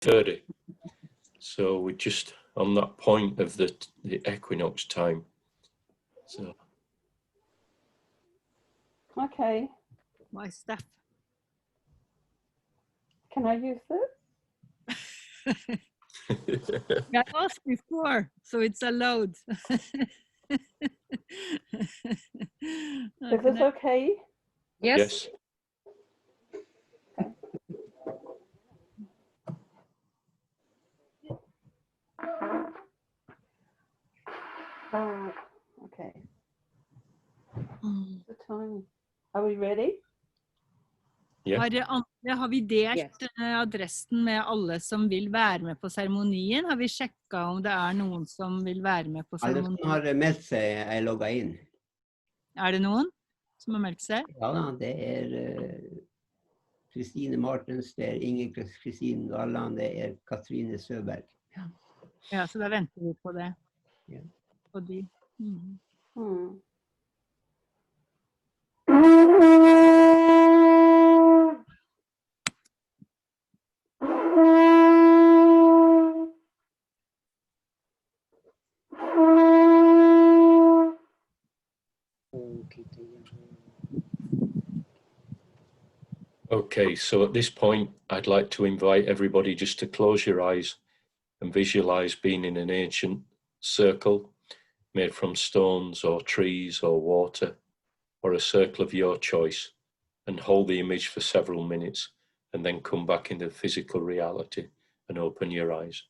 30. So we're just on that point of the equinox time. So. Okay. My stuff. Can I use it? I asked before, so it's allowed. Is this okay? Yes. Okay. Okay. The time. Are we ready? Yeah. Har vi delt adressen med alle som vil være med på seremonien? Har vi sjekket om det noen som vil være med på seremonien? Alle som har meldt seg er logget inn. Det noen som har meldt seg? Ja da, det Kristine Martens, det Inger Kristine Galland, det Katrine Søberg. Ja, så da venter vi på det. Ja. På de. Okay, so at this point, I'd like to invite everybody just to close your eyes and visualize being in an ancient circle made from stones or trees or water, or a circle of your choice, and hold the image for several minutes and then come back into physical reality and open your eyes.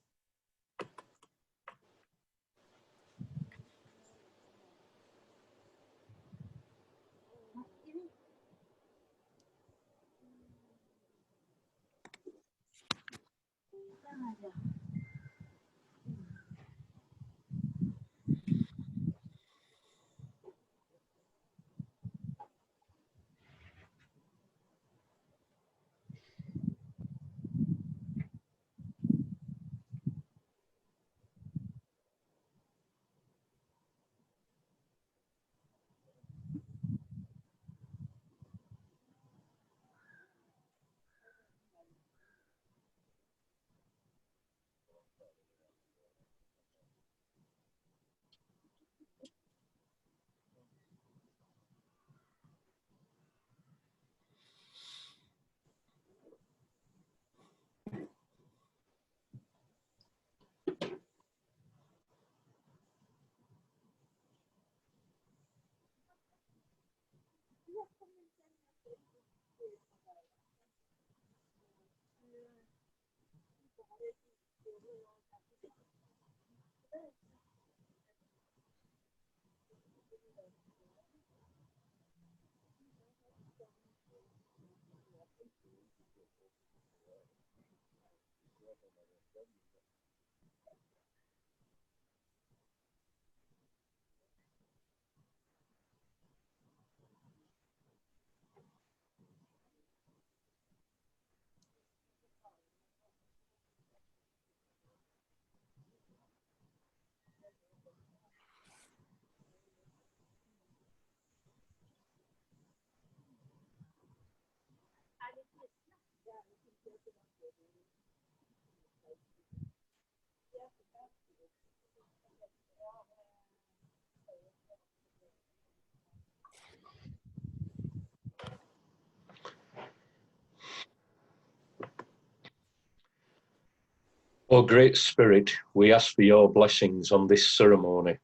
O Great Spirit, we ask for your blessings on this ceremony.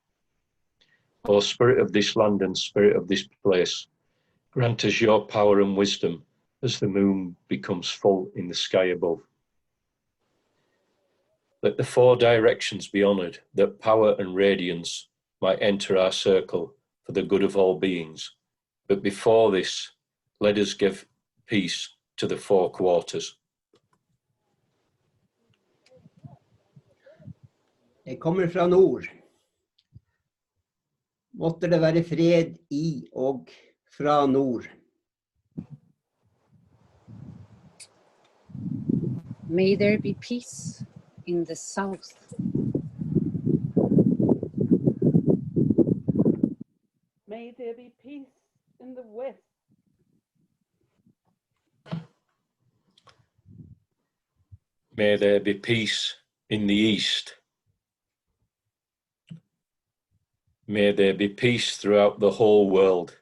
O Spirit of this land and Spirit of this place, grant us your power and wisdom as the moon becomes full in the sky above. Let the four directions be honoured, that power and radiance might enter our circle for the good of all beings. But before this, let us give peace to the four quarters. Jeg kommer fra nord. Måtte det være fred i og fra nord. May there be peace in the south. May there be peace in the west. May there be peace in the East. May there be peace throughout the whole world.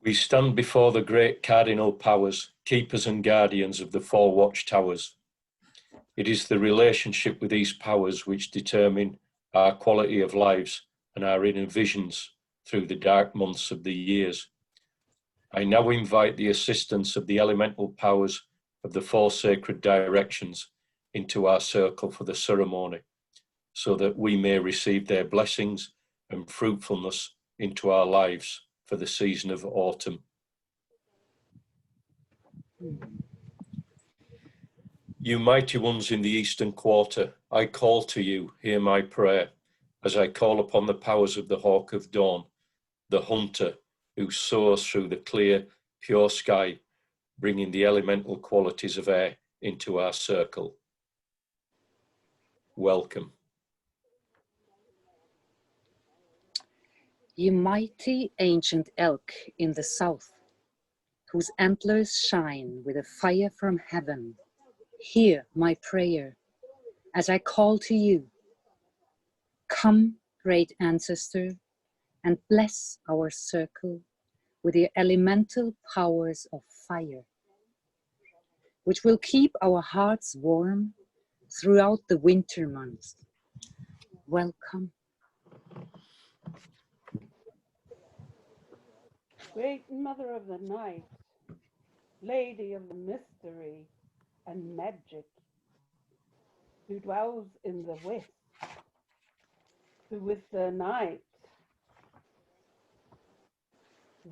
We stand before the great cardinal powers, keepers and guardians of the four watchtowers. It is the relationship with these powers which determine our quality of lives and our inner visions through the dark months of the years. I now invite the assistance of the elemental powers of the four sacred directions into our circle for the ceremony, so that we may receive their blessings and fruitfulness into our lives for the season of autumn. You mighty ones in the eastern quarter, I call to you, hear my prayer, as I call upon the powers of the hawk of dawn, the hunter who soars through the clear, pure sky, bringing the elemental qualities of air into our circle. Welcome. You mighty ancient elk in the south, whose antlers shine with a fire from heaven, hear my prayer as I call to you. Come, great ancestor, and bless our circle with the elemental powers of fire, which will keep our hearts warm throughout the winter months. Welcome. Great Mother of the Night, Lady of the Mystery and Magic, who dwells in the west, who with the night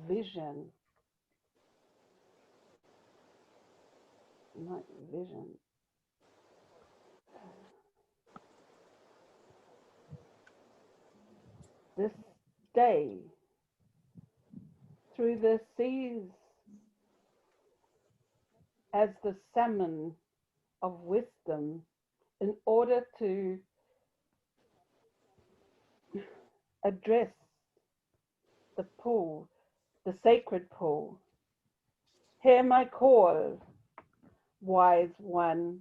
vision, this day through the seas as the salmon of wisdom, in order to address the pool, the sacred pool. Hear my call, wise one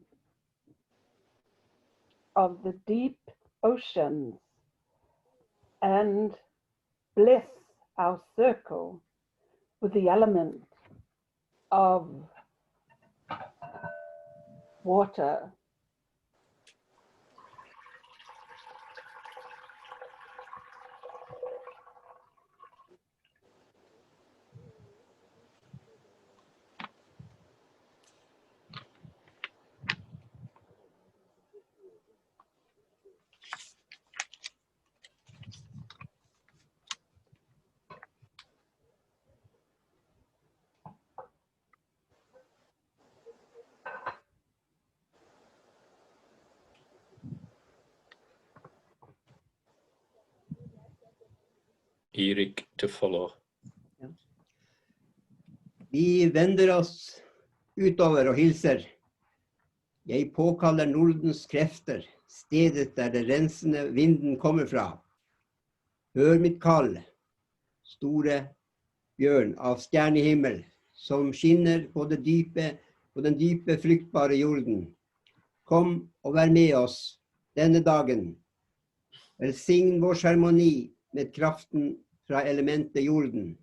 of the deep oceans, and bless our circle with the element of water. Erik to follow. Vi vender oss utover og hilser. Jeg påkaller Nordens krefter, stedet der det rensende vinden kommer fra. Hør mitt kall, store bjørn av stjernehimmel, som skinner på den dype, fryktbare jorden. Kom og vær med oss denne dagen. Velsign vår seremoni med kraften fra elementet jorden.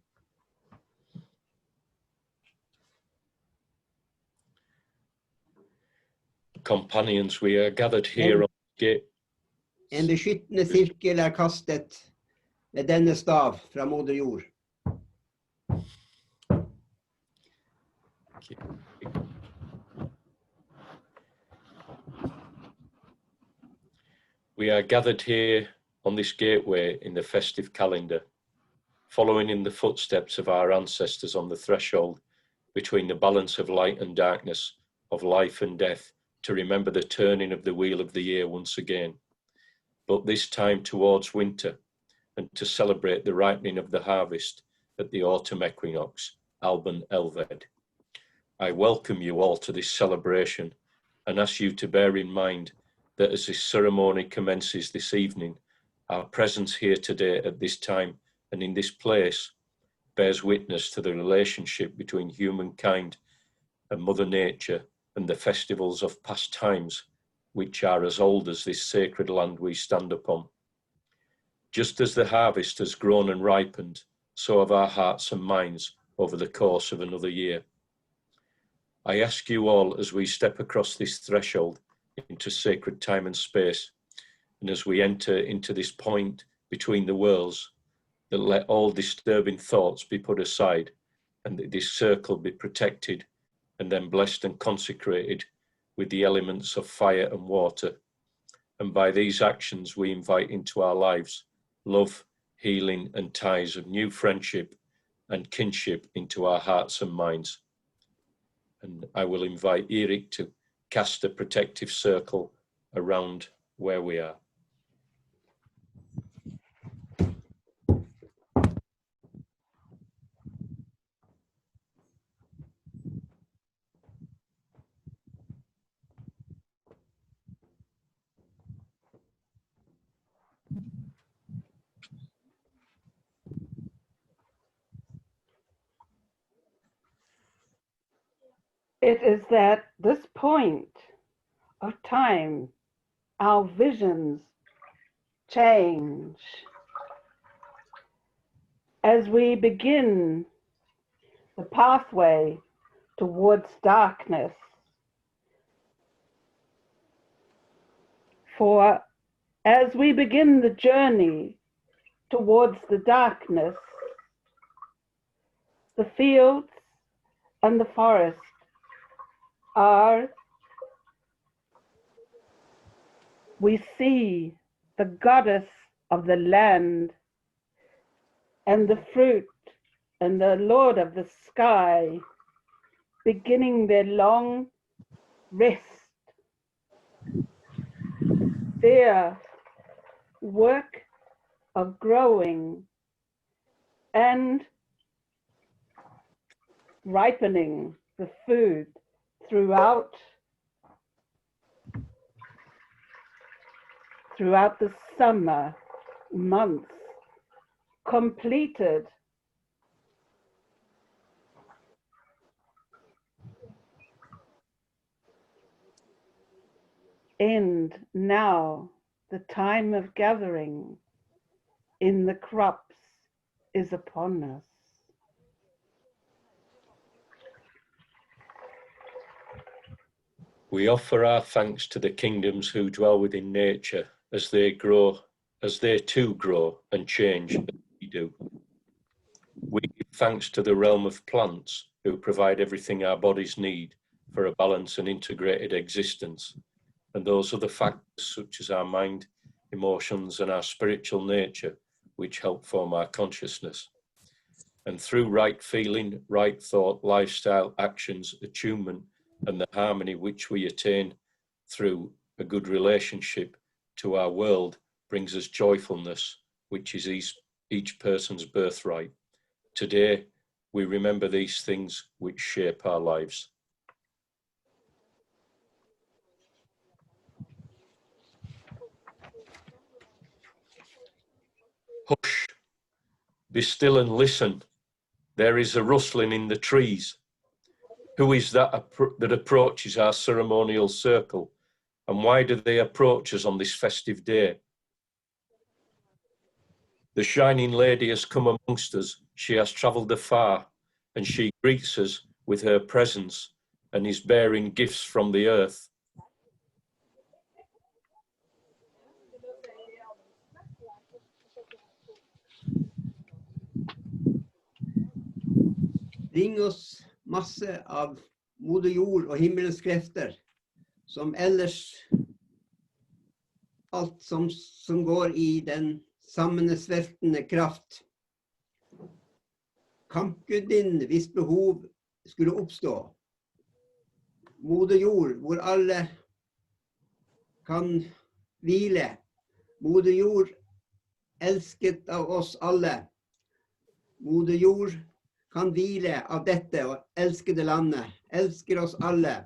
Companions, we are gathered here on the gate. En beskyttende sirkel kastet med denne stav fra moder jord. We are gathered here on this gateway in the festive calendar, following in the footsteps of our ancestors on the threshold between the balance of light and darkness, of life and death, to remember the turning of the wheel of the year once again, but this time towards winter, and to celebrate the ripening of the harvest at the Autumn Equinox, Alban Elved. I welcome you all to this celebration and ask you to bear in mind that as this ceremony commences this evening, Our presence here today at this time and in this place bears witness to the relationship between humankind and Mother Nature and the festivals of past times, which are as old as this sacred land we stand upon. Just as the harvest has grown and ripened, so have our hearts and minds over the course of another year. I ask you all, as we step across this threshold into sacred time and space, and as we enter into this point between the worlds, that let all disturbing thoughts be put aside, and that this circle be protected and then blessed and consecrated with the elements of fire and water. And by these actions we invite into our lives love, healing, and ties of new friendship and kinship into our hearts and minds. And I will invite Eric to cast a protective circle around where we are. It is at this point of time our visions change. As we begin the pathway towards darkness, for as we begin the journey towards the darkness, the fields and the forest we see the goddess of the land and the fruit and the Lord of the sky beginning their long rest, their work of growing and ripening the food throughout the summer months, completed and now the time of gathering in the crops is upon us. We offer our thanks to the kingdoms who dwell within nature as they too grow and change as we do. We give thanks to the realm of plants who provide everything our bodies need for a balanced and integrated existence, and those other factors such as our mind, emotions, and our spiritual nature, which help form our consciousness. And through right feeling, right thought, lifestyle, actions, attunement, and the harmony which we attain through a good relationship to our world brings us joyfulness, which is each person's birthright. Today, we remember these things which shape our lives. Hush, be still and listen. There is a rustling in the trees. Who is that that approaches our ceremonial circle? And why do they approach us on this festive day? The shining lady has come amongst us. She has travelled afar, and she greets us with her presence and is bearing gifts from the earth. Bring oss masse av moder jord og himmelens krefter, som ellers alt som går i den sammensveltende kraft. Kampgudinnen hvis behov skulle oppstå. Moder jord, hvor alle kan hvile. Moder jord, elsket av oss alle. Moder jord kan hvile av dette og elskede landet, elsker oss alle.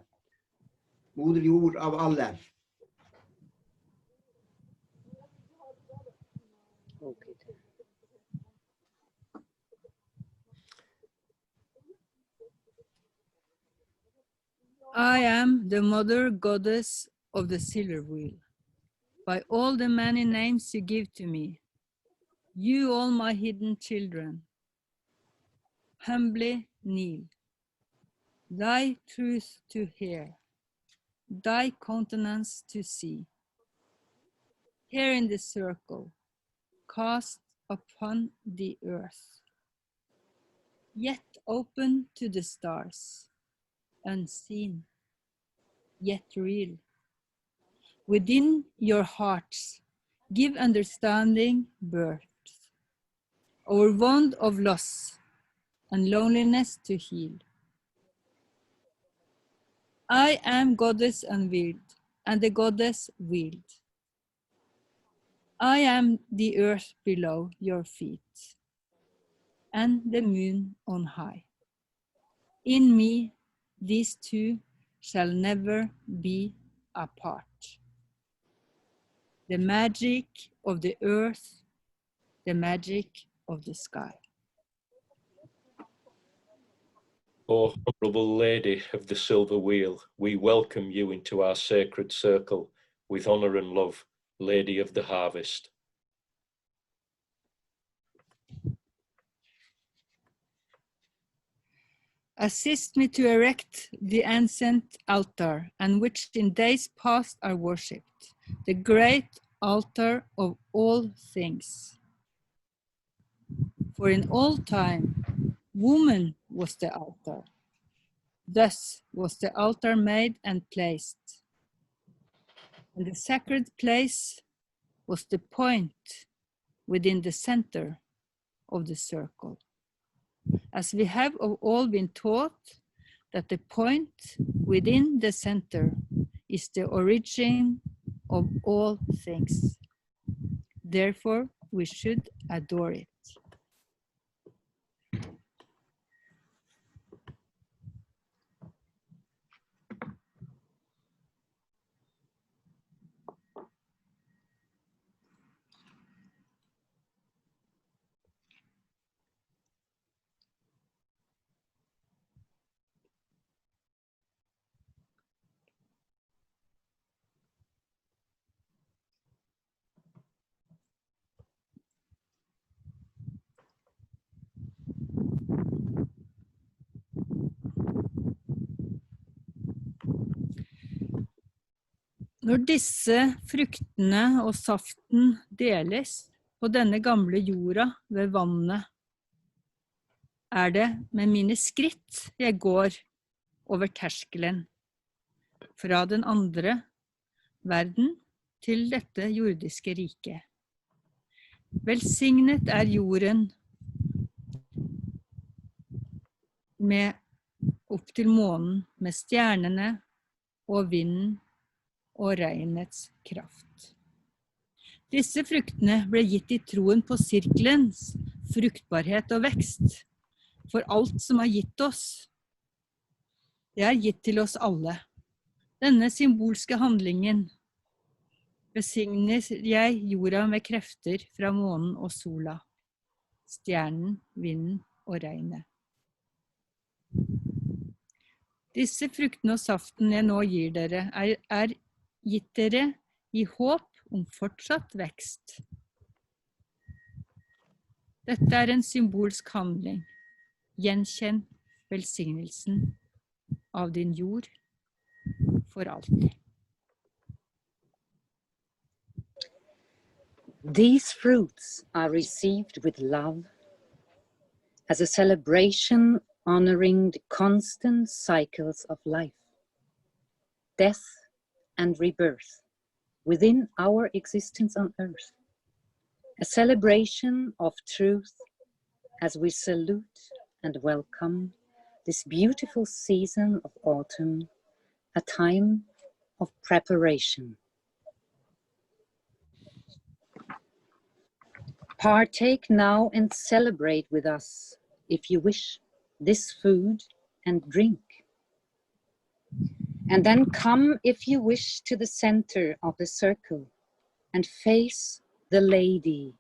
Moder jord av alle. I am the mother goddess of the silver wheel. By all the many names you give to me, you all my hidden children, humbly kneel, thy truth to hear, thy countenance to see. Here in the circle, cast upon the earth, yet open to the stars, unseen, yet real. Within your hearts, give understanding birth, our wound of loss and loneliness to heal. I am goddess unveiled, and the goddess wheeled. I am the earth below your feet, and the moon on high. In me, these two shall never be apart. The magic of the earth, the magic of the sky. O honourable Lady of the Silver Wheel, we welcome you into our sacred circle with honour and love, Lady of the Harvest. Assist me to erect the ancient altar, and which in days past are worshipped, the great altar of all things. For in all time, woman was the altar. Thus was the altar made and placed. And the sacred place was the point within the center of the circle. As we have all been taught that the point within the center is the origin of all things. Therefore, we should adore it. Når disse fruktene og saften deles på denne gamle jorda ved vannet, er det med mine skritt jeg går over terskelen fra den andre verden til dette jordiske riket. Velsignet er jorden med opp til månen med stjernene og vinden og regnets kraft. Disse fruktene ble gitt i troen på sirkelens fruktbarhet og vekst, for alt som er gitt oss. Det er gitt til oss alle. Denne symbolske handlingen besigner jeg jorda med krefter fra månen og sola, stjernen, vinden og regnet. Disse fruktene og saften jeg nå gir dere, er gitt dere i håp om fortsatt vekst. Dette er en symbolsk handling. Gjenkjenn velsignelsen av din jord for alltid. These fruits are received with love as a celebration honoring the constant cycles of life, death, and rebirth within our existence on earth. A celebration of truth as we salute and welcome this beautiful season of autumn, a time of preparation. Partake now and celebrate with us, if you wish, this food and drink. And then come, if you wish, to the center of the circle and face the lady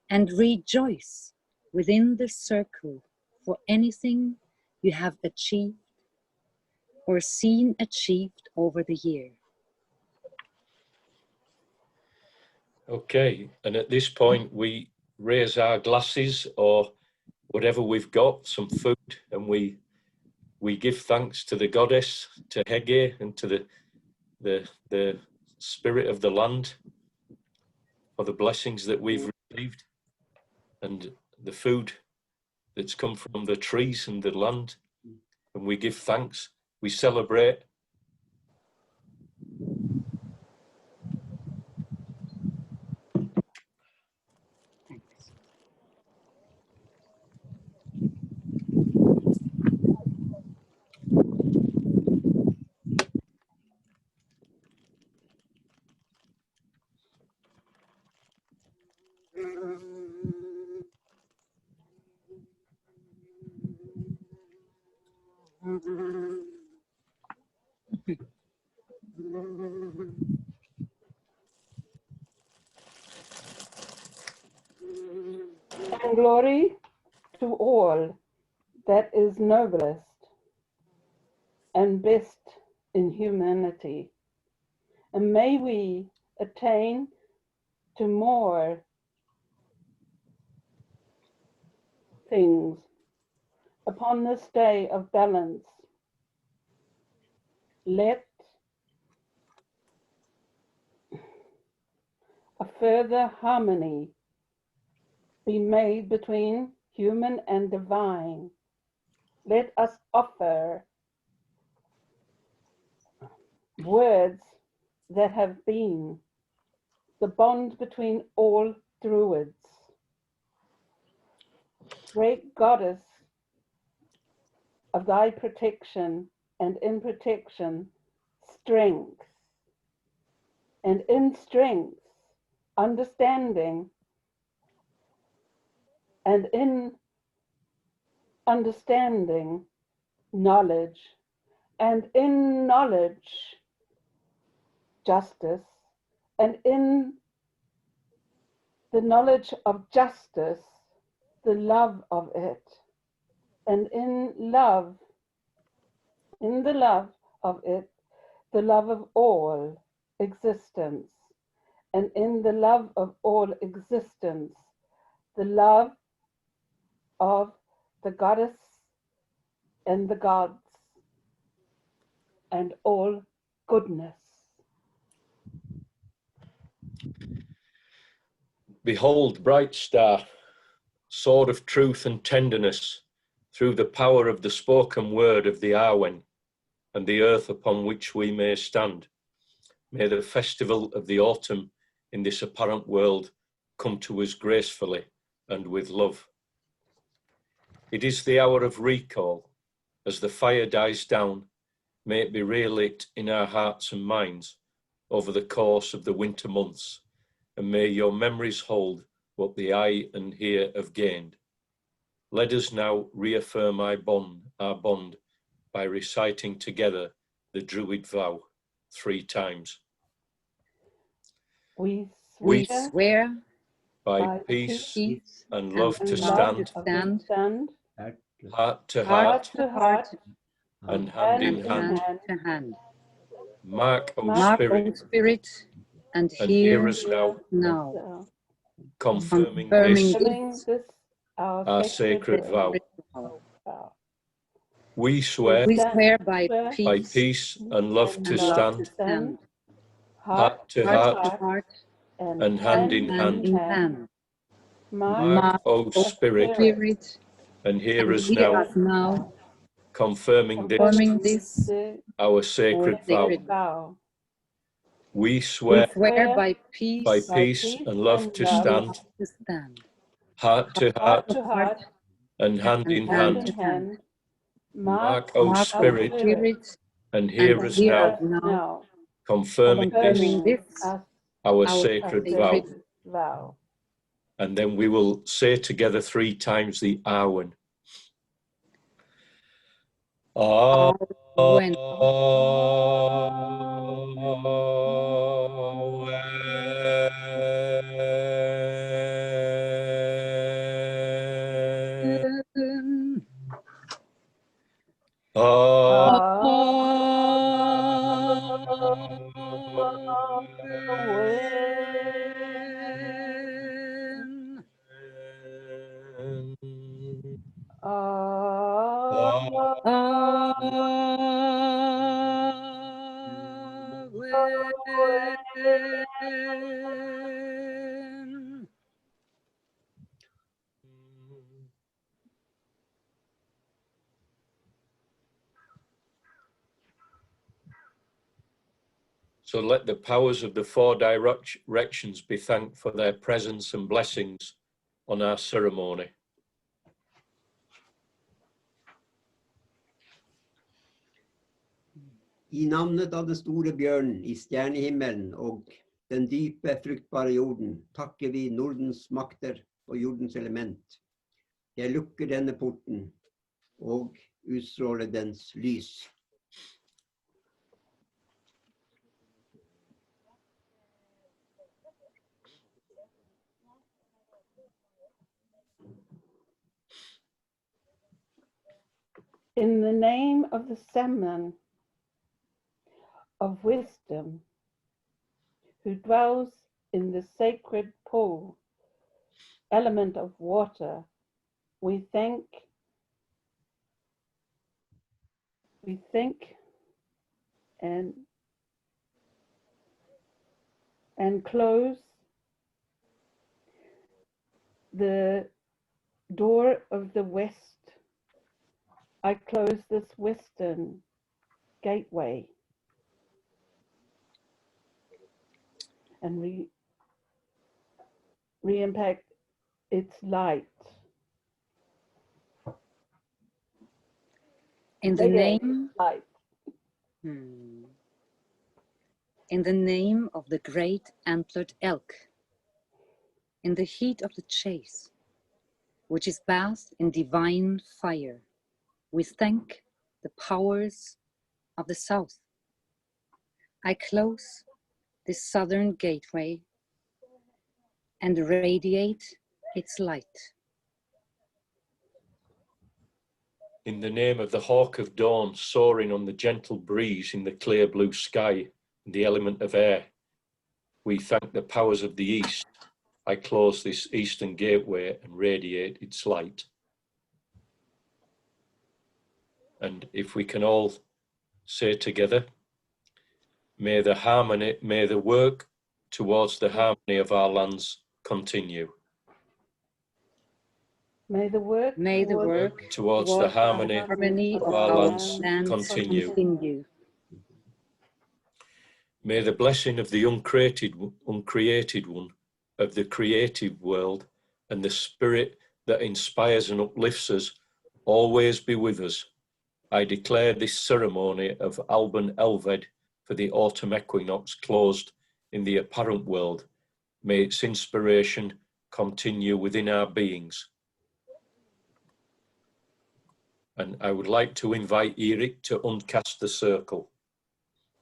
and rejoice within the circle for anything you have achieved or seen achieved over the year. Okay, and at this point we raise our glasses or whatever we've got, some food, and we give thanks to the goddess, to Hege, and to the spirit of the land for the blessings that we've received and the food that's come from the trees and the land. And we give thanks, we celebrate. Thanks. And glory to all that is noblest and best in humanity. And may we attain to more things upon this day of balance. Let a further harmony be made between human and divine. Let us offer words that have been the bond between all Druids. Great Goddess of thy protection, and in protection, strength, and in strength, understanding, and in understanding, knowledge, and in knowledge, justice, and in the knowledge of justice, the love of it, and in the love of it, the love of all existence, and in the love of all existence, the love of the goddess and the gods, and all goodness. Behold, bright star, sword of truth and tenderness, through the power of the spoken word of the Arwen, and the earth upon which we may stand. May the festival of the autumn in this apparent world come to us gracefully and with love. It is the hour of recall. As the fire dies down, may it be relit in our hearts and minds over the course of the winter months, and may your memories hold what the eye and ear have gained. Let us now reaffirm our bond by reciting together the Druid vow 3 times. We We swear swear By peace peace and love and to love stand, to stand, heart to heart heart to heart, and hand in and hand. hand. to hand. Mark, O Mark, Spirit, O Spirit, and and hear hear us now, now, So, confirming confirming this confirming this our our sacred sacred vow. vow. We swear We stand- swear by swear by peace peace and love and to love stand, to stand, heart to heart heart to heart and hand in and hand. in hand. Mark, Mark, O O Spirit, Spirit, and hear and us hear now, us now, confirming this confirming this our our sacred vow. sacred vow. We We swear swear by by peace peace and love to love stand, to stand, heart to heart heart to heart, and hand in and hand hand. in hand. Mark, Mark, O Mark, O Spirit, Spirit, and and hear us hear now, us now, confirming confirming this this us our our sacred sacred vow. vow. And then we will say together 3 times the Arwen. When Amen. Amen. So let the powers of the four directions be thanked for their presence and blessings on our ceremony. I navnet av den store bjørnen i stjernehimmelen og den dype, fruktbare jorden, takker vi Nordens makter og jordens element. Jeg lukker denne porten og utstråler dens lys. In the name of the Salmon of wisdom, who dwells in the sacred pool, element of water, we thank and close the door of the west. I close this western gateway and re-impact its light. In the name, light. In the name of the great antlered elk, in the heat of the chase, which is bathed in divine fire, we thank the powers of the south. I close this southern gateway and radiate its light. In the name of the hawk of dawn, soaring on the gentle breeze in the clear blue sky and the element of air, we thank the powers of the east. I close this eastern gateway and radiate its light. And if we can all say together, may the work towards the harmony of our lands continue. May the work towards the harmony of our lands lands continue. May the blessing of the uncreated one, of the creative world, and the spirit that inspires and uplifts us always be with us. I declare this ceremony of Alban Elved for the Autumn Equinox closed in the apparent world. May its inspiration continue within our beings. And I would like to invite Erik to uncast the circle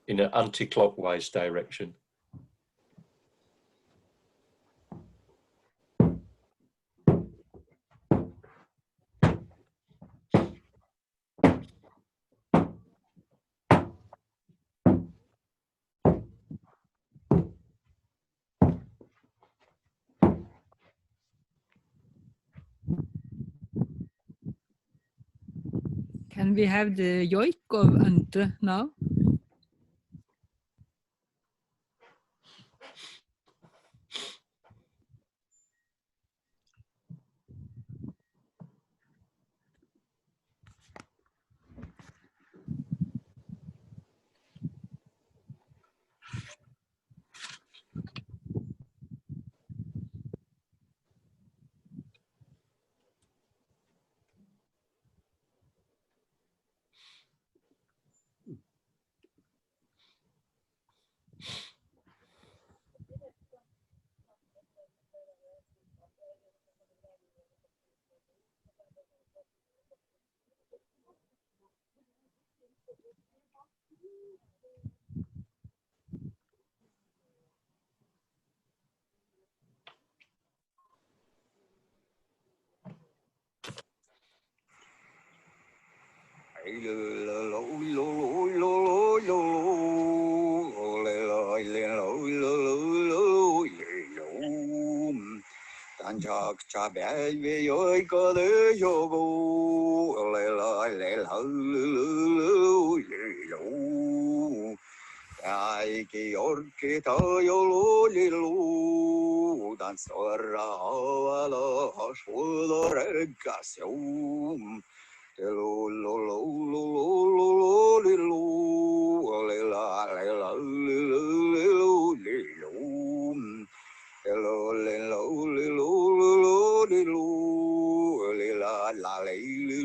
in an anti-clockwise direction. Can we have the yoik of Ante now? Chak Chabay, Yoy Kode Yogo, Ai ki orki ta yolo lilu dan sorra ala hashwala regasum telo lo lo lo lo lo lilu lela lela lilu lilu telo lelo lilu lilu lilu lela la lilu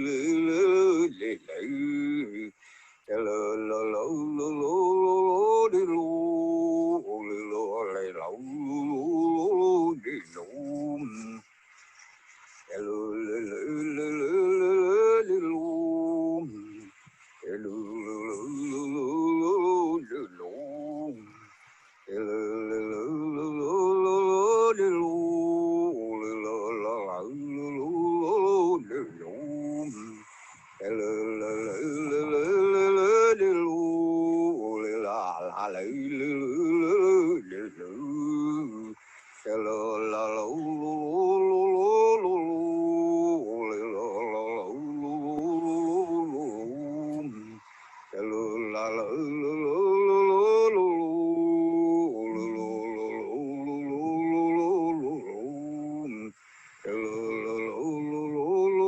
lilu hello lo lo lo lo lo di lo li lo le lo lo di lo hello le le le le le di lo hello lo lo lo lo di lo hello le lo lo lo lo di lo li lo la la lo di lo hello la la la la la di lo li la la la la la hello la la lo lo lo lo li la la la lo hello la la la la lo li lo hello la la lo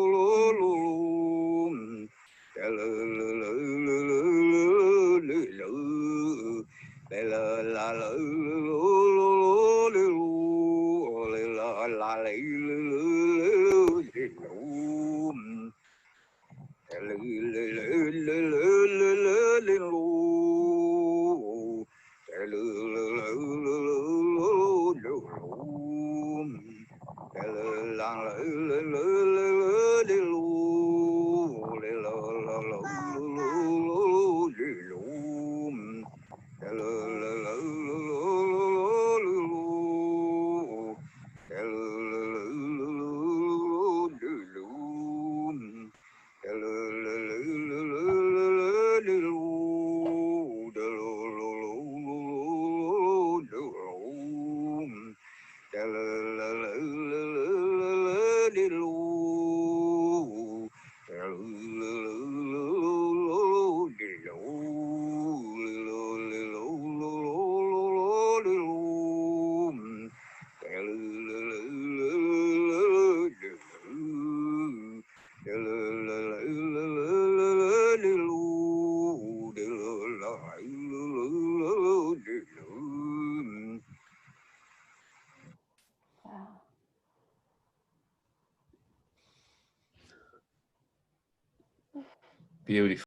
Beautiful.